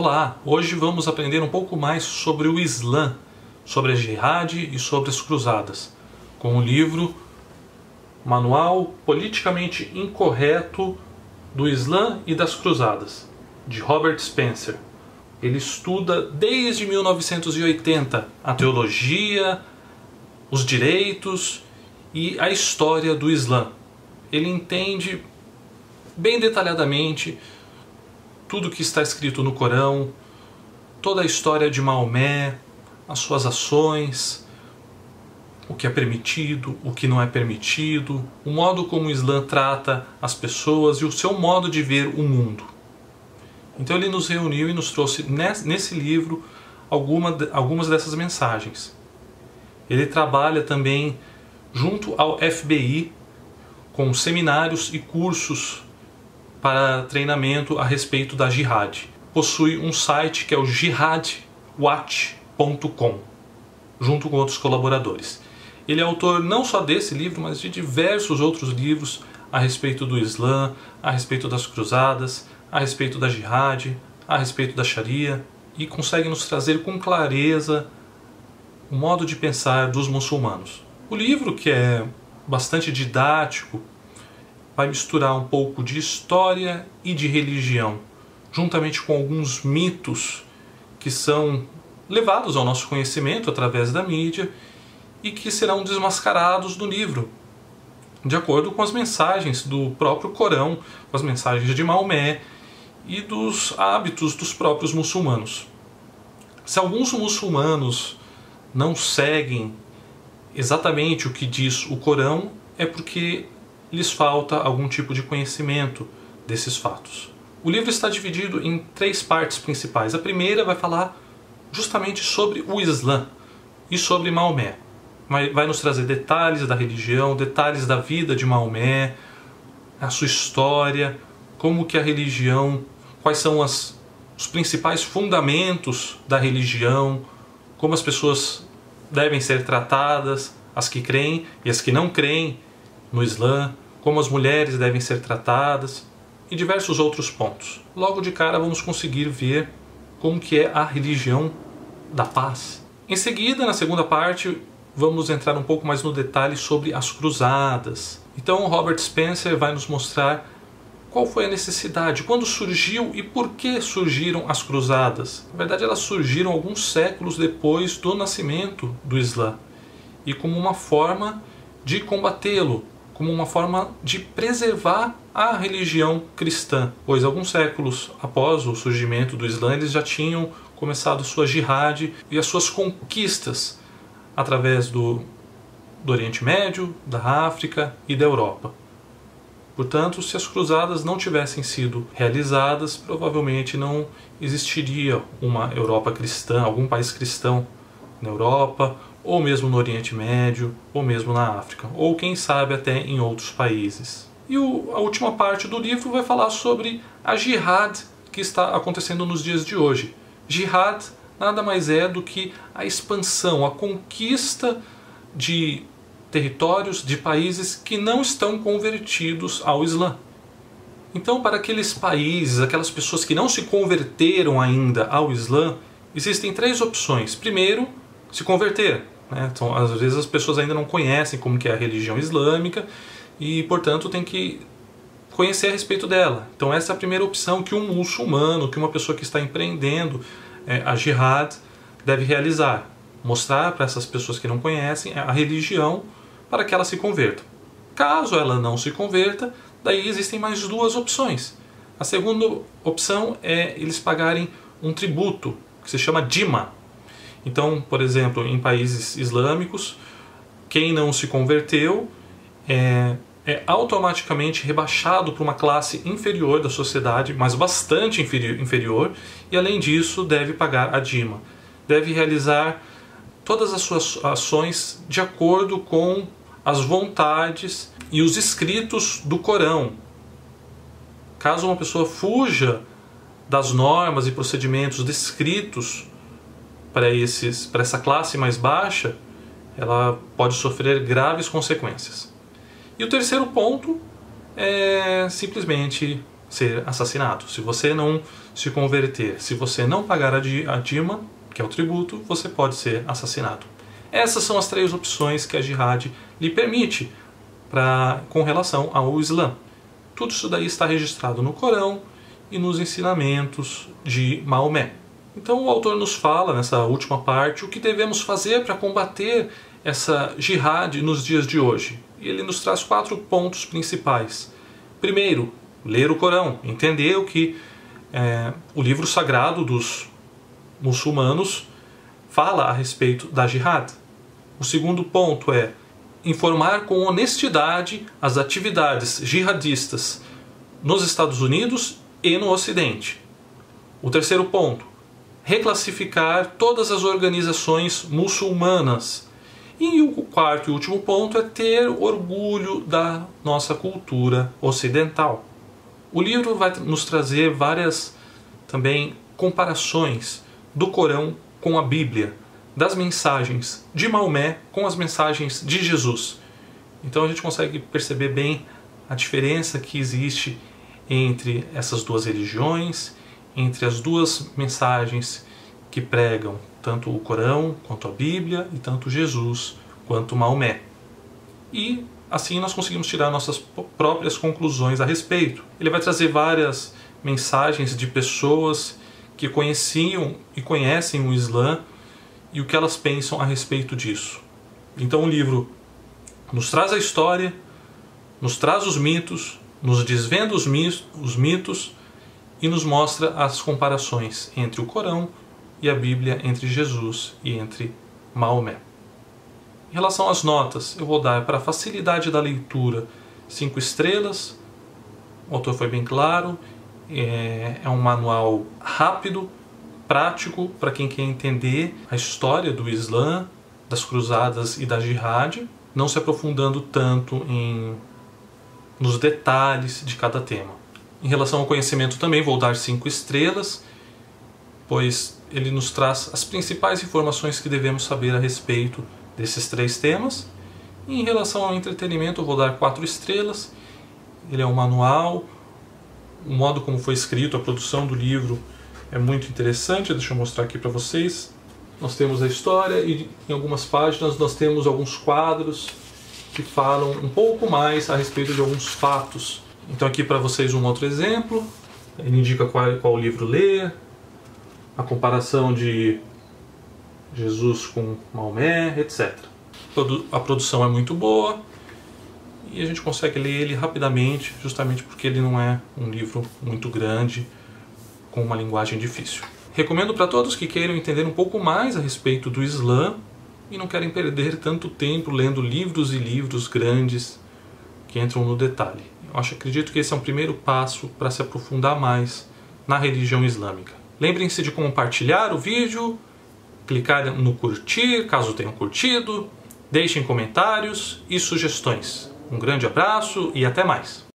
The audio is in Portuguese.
Olá, hoje vamos aprender um pouco mais sobre o Islã, sobre a Jihad e sobre as Cruzadas, com o livro Manual Politicamente Incorreto do Islã e das Cruzadas, de Robert Spencer. Ele estuda desde 1980 a teologia, os direitos e a história do Islã. Ele entende bem detalhadamente tudo que está escrito no Corão, toda a história de Maomé, as suas ações, o que é permitido, o que não é permitido, o modo como o Islã trata as pessoas e o seu modo de ver o mundo. Então ele nos reuniu e nos trouxe nesse livro algumas dessas mensagens. Ele trabalha também junto ao FBI com seminários e cursos para treinamento a respeito da Jihad. Possui um site que é o jihadwatch.com, junto com outros colaboradores. Ele é autor não só desse livro, mas de diversos outros livros a respeito do Islã, a respeito das Cruzadas, a respeito da Jihad, a respeito da Sharia, e consegue nos trazer com clareza o modo de pensar dos muçulmanos. O livro, que é bastante didático, vai misturar um pouco de história e de religião, juntamente com alguns mitos que são levados ao nosso conhecimento através da mídia e que serão desmascarados no livro, de acordo com as mensagens do próprio Corão, com as mensagens de Maomé e dos hábitos dos próprios muçulmanos. Se alguns muçulmanos não seguem exatamente o que diz o Corão, é porque lhes falta algum tipo de conhecimento desses fatos. O livro está dividido em 3 partes principais. A primeira vai falar justamente sobre o Islã e sobre Maomé. Vai nos trazer detalhes da religião, detalhes da vida de Maomé, a sua história, como que a religião, quais são os principais fundamentos da religião, como as pessoas devem ser tratadas, as que creem e as que não creem no Islã, como as mulheres devem ser tratadas e diversos outros pontos. Logo de cara vamos conseguir ver como que é a religião da paz. Em seguida, na segunda parte, vamos entrar um pouco mais no detalhe sobre as cruzadas. Então Robert Spencer vai nos mostrar qual foi a necessidade, quando surgiu e por que surgiram as cruzadas. Na verdade, elas surgiram alguns séculos depois do nascimento do Islã e como uma forma de combatê-lo, como uma forma de preservar a religião cristã, pois alguns séculos após o surgimento do Islã eles já tinham começado sua jihad e as suas conquistas através do Oriente Médio, da África e da Europa. Portanto, se as cruzadas não tivessem sido realizadas, provavelmente não existiria uma Europa cristã, algum país cristão na Europa, ou mesmo no Oriente Médio, ou mesmo na África, ou quem sabe até em outros países. E a última parte do livro vai falar sobre a Jihad que está acontecendo nos dias de hoje. Jihad nada mais é do que a expansão, a conquista de territórios, de países que não estão convertidos ao Islã. Então, para aqueles países, aquelas pessoas que não se converteram ainda ao Islã, existem 3 opções. Primeiro, se converter, né? Então, às vezes as pessoas ainda não conhecem como que é a religião islâmica e, portanto, tem que conhecer a respeito dela. Então essa é a primeira opção que um muçulmano, que uma pessoa que está empreendendo a jihad deve realizar. Mostrar para essas pessoas que não conhecem a religião para que elas se convertam. Caso ela não se converta, daí existem mais 2 opções. A segunda opção é eles pagarem um tributo, que se chama dima. Então, por exemplo, em países islâmicos, quem não se converteu é automaticamente rebaixado para uma classe inferior da sociedade, mas bastante inferior, e além disso deve pagar a dima. Deve realizar todas as suas ações de acordo com as vontades e os escritos do Corão. Caso uma pessoa fuja das normas e procedimentos descritos para essa classe mais baixa, ela pode sofrer graves consequências. E o terceiro ponto é simplesmente ser assassinado. Se você não se converter, se você não pagar a dima, que é o tributo, você pode ser assassinado. Essas são as 3 opções que a Jihad lhe permite com relação ao Islã. Tudo isso daí está registrado no Corão e nos ensinamentos de Maomé. Então o autor nos fala, nessa última parte, o que devemos fazer para combater essa Jihad nos dias de hoje. E ele nos traz 4 pontos principais. Primeiro, ler o Corão, entender o que o livro sagrado dos muçulmanos fala a respeito da Jihad. O segundo ponto é informar com honestidade as atividades jihadistas nos Estados Unidos e no Ocidente. O terceiro ponto, reclassificar todas as organizações muçulmanas. E o quarto e último ponto é ter orgulho da nossa cultura ocidental. O livro vai nos trazer várias também comparações do Corão com a Bíblia, das mensagens de Maomé com as mensagens de Jesus. Então a gente consegue perceber bem a diferença que existe entre essas duas religiões, entre as duas mensagens que pregam tanto o Corão quanto a Bíblia e tanto Jesus quanto Maomé. E assim nós conseguimos tirar nossas próprias conclusões a respeito. Ele vai trazer várias mensagens de pessoas que conheciam e conhecem o Islã e o que elas pensam a respeito disso. Então o livro nos traz a história, nos traz os mitos, nos desvenda os mitos e nos mostra as comparações entre o Corão e a Bíblia, entre Jesus e entre Maomé. Em relação às notas, eu vou dar para a facilidade da leitura 5 estrelas. O autor foi bem claro, é um manual rápido, prático para quem quer entender a história do Islã, das cruzadas e da Jihad, não se aprofundando tanto nos detalhes de cada tema. Em relação ao conhecimento também vou dar 5 estrelas, pois ele nos traz as principais informações que devemos saber a respeito desses 3 temas. E em relação ao entretenimento eu vou dar 4 estrelas. Ele é um manual, o modo como foi escrito, a produção do livro é muito interessante. Deixa eu mostrar aqui para vocês. Nós temos a história e em algumas páginas nós temos alguns quadros que falam um pouco mais a respeito de alguns fatos. Então aqui para vocês um outro exemplo. Ele indica qual livro ler, a comparação de Jesus com Maomé, etc. A produção é muito boa e a gente consegue ler ele rapidamente, justamente porque ele não é um livro muito grande, com uma linguagem difícil. Recomendo para todos que queiram entender um pouco mais a respeito do Islã e não querem perder tanto tempo lendo livros e livros grandes que entram no detalhe. Acredito que esse é um primeiro passo para se aprofundar mais na religião islâmica. Lembrem-se de compartilhar o vídeo, clicar no curtir, caso tenham curtido, deixem comentários e sugestões. Um grande abraço e até mais!